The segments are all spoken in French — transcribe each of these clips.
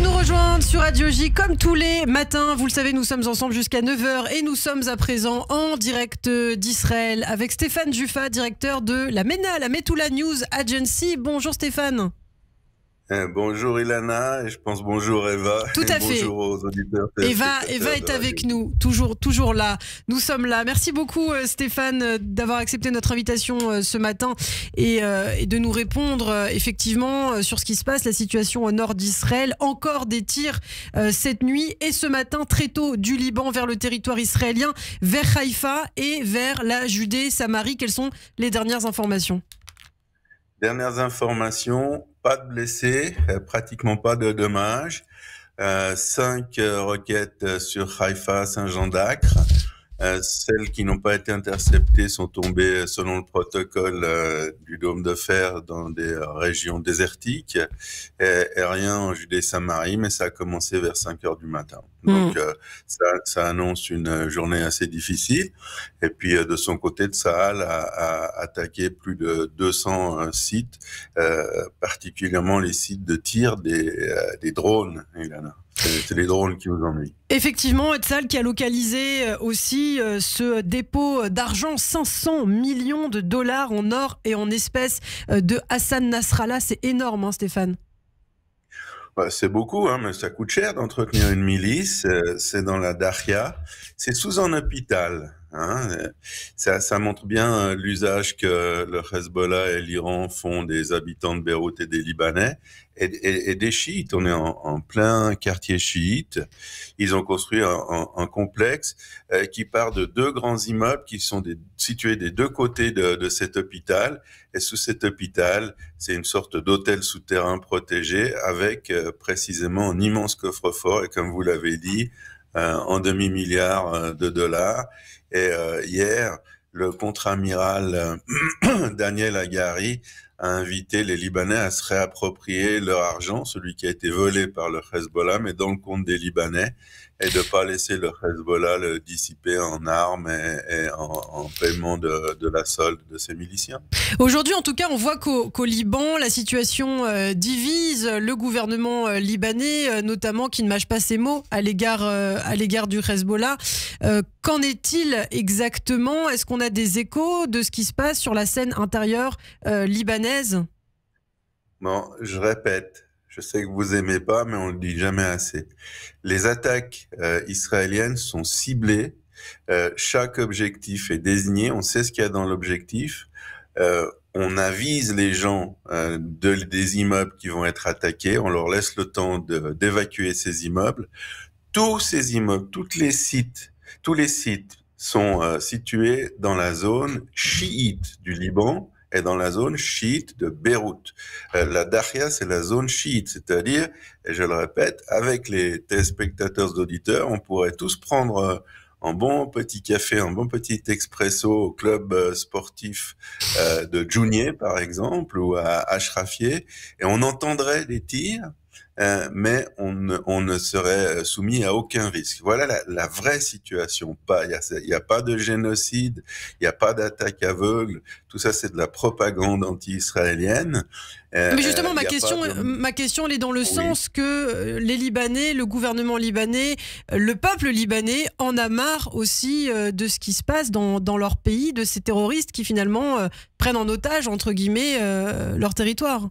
nous rejoindre sur Radio J comme tous les matins. Vous le savez, nous sommes ensemble jusqu'à 9h et nous sommes à présent en direct d'Israël avec Stéphane Juffa, directeur de la MENA, la Metula News Agency. Bonjour Stéphane. Bonjour Ilana, et je pense bonjour Eva. Tout à fait. Bonjour aux auditeurs. Eva est avec nous, toujours là. Nous sommes là. Merci beaucoup Stéphane d'avoir accepté notre invitation ce matin et de nous répondre effectivement sur ce qui se passe, la situation au nord d'Israël. Encore des tirs cette nuit et ce matin très tôt du Liban vers le territoire israélien, vers Haïfa et vers la Judée-Samarie. Quelles sont les dernières informations ? Dernières informations, pas de blessés, pratiquement pas de dommages. 5 roquettes sur Haïfa, Saint-Jean d'Acre. Celles qui n'ont pas été interceptées sont tombées selon le protocole du dôme de fer dans des régions désertiques et rien en Judée-Samarie, mais ça a commencé vers 5 heures du matin. Donc ça annonce une journée assez difficile. Et puis de son côté, Tsahal a attaqué plus de 200 sites, particulièrement les sites de tir des drones, Ilana. C'est les drones qui nous ennuient. Effectivement, Tsahal qui a localisé aussi ce dépôt d'argent, 500 millions de dollars en or et en espèces de Hassan Nasrallah. C'est énorme, hein, Stéphane. C'est beaucoup, hein, mais ça coûte cher d'entretenir une milice. C'est dans la Daria. C'est sous un hôpital. Hein. Ça montre bien l'usage que le Hezbollah et l'Iran font des habitants de Beyrouth et des Libanais et des chiites. On est en plein quartier chiite. Ils ont construit un complexe qui part de 2 grands immeubles qui sont situés des 2 côtés de cet hôpital. Et sous cet hôpital, c'est une sorte d'hôtel souterrain protégé avec précisément un immense coffre-fort et comme vous l'avez dit, en demi-milliard de dollars. Et hier, le contre-amiral Daniel Hagari a invité les Libanais à se réapproprier leur argent, celui qui a été volé par le Hezbollah, mais dans le compte des Libanais, et de pas laisser le Hezbollah le dissiper en armes et en paiement de la solde de ses miliciens. Aujourd'hui, en tout cas, on voit qu'au Liban, la situation divise le gouvernement libanais, notamment qui ne mâche pas ses mots à l'égard du Hezbollah. Qu'en est-il exactement ? Est-ce qu'on a des échos de ce qui se passe sur la scène intérieure libanaise ? Bon, je répète. Je sais que vous aimez pas, mais on le dit jamais assez. Les attaques israéliennes sont ciblées. Chaque objectif est désigné. On sait ce qu'il y a dans l'objectif. On avise les gens des immeubles qui vont être attaqués. On leur laisse le temps d'évacuer ces immeubles. Tous ces immeubles, tous les sites sont situés dans la zone chiite du Liban et dans la zone chiite de Beyrouth. La Daria, c'est la zone chiite, c'est-à-dire, et je le répète, avec les téléspectateurs auditeurs, on pourrait tous prendre un bon petit café, un bon petit expresso au club sportif de Djounieh, par exemple, ou à Ashrafieh, et on entendrait des tirs, mais on ne serait soumis à aucun risque. Voilà la vraie situation. Il y a pas de génocide, il y a pas d'attaque aveugle. Tout ça, c'est de la propagande anti-israélienne. Mais justement, ma question, elle est dans le sens que les Libanais, le gouvernement libanais, le peuple libanais en a marre aussi de ce qui se passe dans leur pays, de ces terroristes qui finalement prennent en otage, entre guillemets, leur territoire.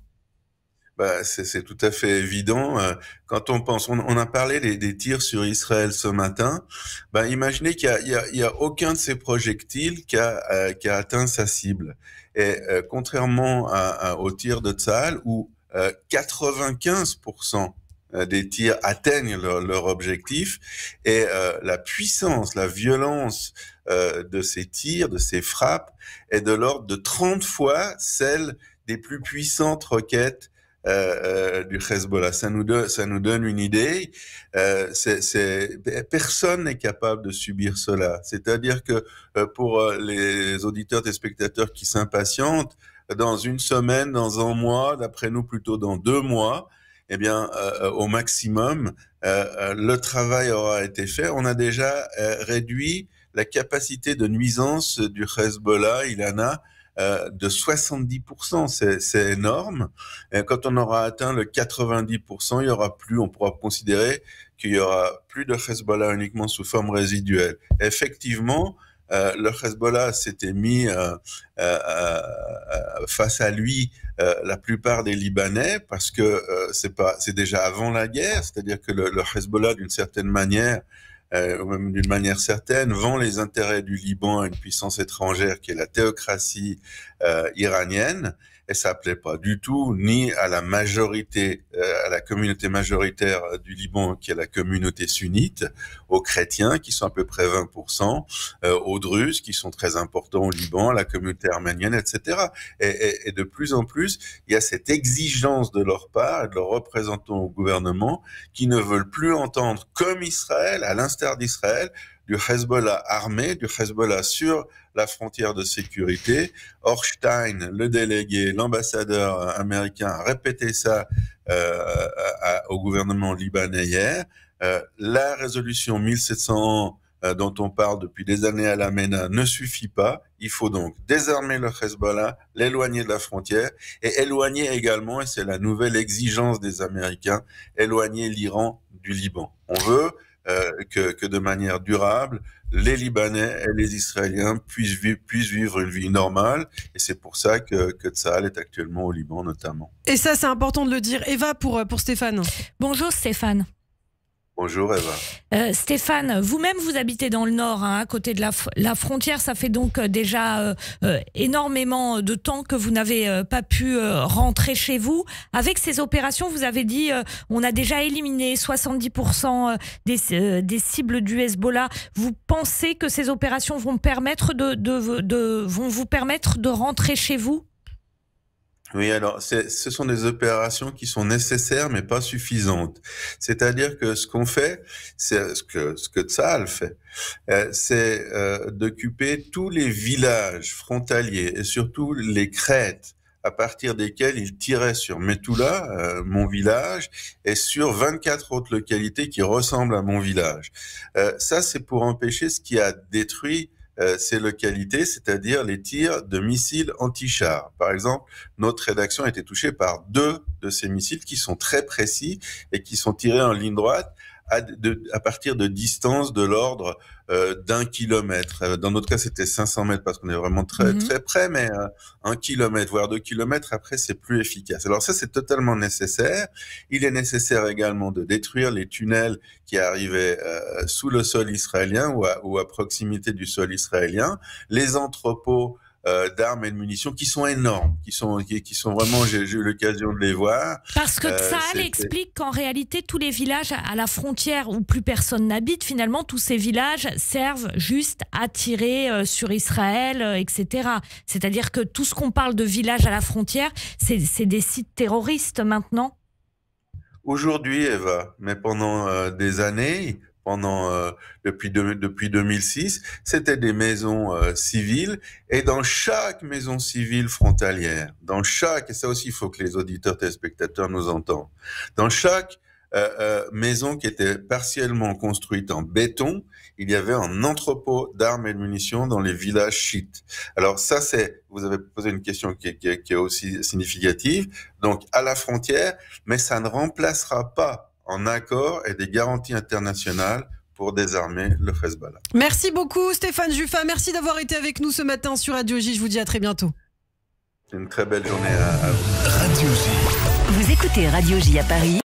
C'est tout à fait évident. Quand on pense, on a parlé des tirs sur Israël ce matin. Imaginez qu'il y a aucun de ces projectiles qui a atteint sa cible. Et contrairement aux tirs de Tsahal, où 95% des tirs atteignent leur objectif, et la puissance, la violence de ces tirs, de ces frappes, est de l'ordre de 30 fois celle des plus puissantes roquettes du Hezbollah. Ça nous donne une idée. Personne n'est capable de subir cela. C'est-à-dire que pour les auditeurs et spectateurs qui s'impatientent, dans une semaine, dans un mois, d'après nous plutôt dans 2 mois, eh bien, au maximum, le travail aura été fait. On a déjà réduit la capacité de nuisance du Hezbollah, Ilana, de 70%. C'est énorme. Et quand on aura atteint le 90%, on pourra considérer qu'il y aura plus de Hezbollah uniquement sous forme résiduelle. Effectivement, le Hezbollah s'était mis face à lui la plupart des Libanais parce que c'est déjà avant la guerre, c'est-à-dire que le Hezbollah d'une certaine manière ou même d'une manière certaine vend les intérêts du Liban à une puissance étrangère qui est la théocratie iranienne. Et ça plaît pas du tout ni à la majorité, à la communauté majoritaire du Liban, qui est la communauté sunnite, aux chrétiens qui sont à peu près 20%, aux druzes qui sont très importants au Liban, la communauté arménienne, etc. Et de plus en plus, il y a cette exigence de leur part et de leurs représentants au gouvernement qui ne veulent plus entendre, comme Israël, à l'instar d'Israël, du Hezbollah armé, du Hezbollah sur la frontière de sécurité. Orstein, le délégué, l'ambassadeur américain a répété ça au gouvernement libanais hier. La résolution 1701 dont on parle depuis des années à la MENA ne suffit pas. Il faut donc désarmer le Hezbollah, l'éloigner de la frontière et éloigner également, et c'est la nouvelle exigence des Américains, éloigner l'Iran du Liban. On veut que de manière durable, les Libanais et les Israéliens puissent vivre une vie normale. Et c'est pour ça que Tsahal est actuellement au Liban, notamment. Et ça, c'est important de le dire. Eva, pour Stéphane. Bonjour Stéphane. Bonjour Eva. Stéphane, vous-même vous habitez dans le nord, à côté de la frontière. Ça fait donc déjà énormément de temps que vous n'avez pas pu rentrer chez vous. Avec ces opérations, vous avez dit on a déjà éliminé 70% des cibles du Hezbollah. Vous pensez que ces opérations vont vous permettre de rentrer chez vous ? Oui, alors ce sont des opérations qui sont nécessaires mais pas suffisantes. C'est-à-dire que ce qu'on fait, c'est ce que Tsahal fait, c'est d'occuper tous les villages frontaliers et surtout les crêtes à partir desquels il tirait sur Metula, mon village, et sur 24 autres localités qui ressemblent à mon village. Ça, c'est pour empêcher ce qui a détruit ces localités, c'est-à-dire les tirs de missiles anti-chars. Par exemple, notre rédaction a été touchée par 2 de ces missiles qui sont très précis et qui sont tirés en ligne droite à partir de distances de l'ordre d'1 kilomètre. Dans notre cas, c'était 500 mètres parce qu'on est vraiment très près, mais 1 kilomètre, voire 2 kilomètres, après, c'est plus efficace. Alors ça, c'est totalement nécessaire. Il est nécessaire également de détruire les tunnels qui arrivaient sous le sol israélien ou à proximité du sol israélien, les entrepôts d'armes et de munitions qui sont énormes, qui sont vraiment, j'ai eu l'occasion de les voir. Parce que Tsahal explique qu'en réalité, tous les villages à la frontière où plus personne n'habite, finalement, tous ces villages servent juste à tirer sur Israël, etc. C'est-à-dire que tout ce qu'on parle de villages à la frontière, c'est des sites terroristes maintenant. Aujourd'hui, Eva, mais pendant des années, depuis 2006, c'était des maisons civiles, et dans chaque maison civile frontalière, et ça aussi il faut que les auditeurs téléspectateurs nous entendent, dans chaque maison qui était partiellement construite en béton, il y avait un entrepôt d'armes et de munitions dans les villages chiites. Alors ça, vous avez posé une question qui est aussi significative, donc à la frontière, mais ça ne remplacera pas en accord et des garanties internationales pour désarmer le Hezbollah. Merci beaucoup Stéphane Juffa, merci d'avoir été avec nous ce matin sur Radio J. Je vous dis à très bientôt. Une très belle journée à vous. Radio J. Vous écoutez Radio J à Paris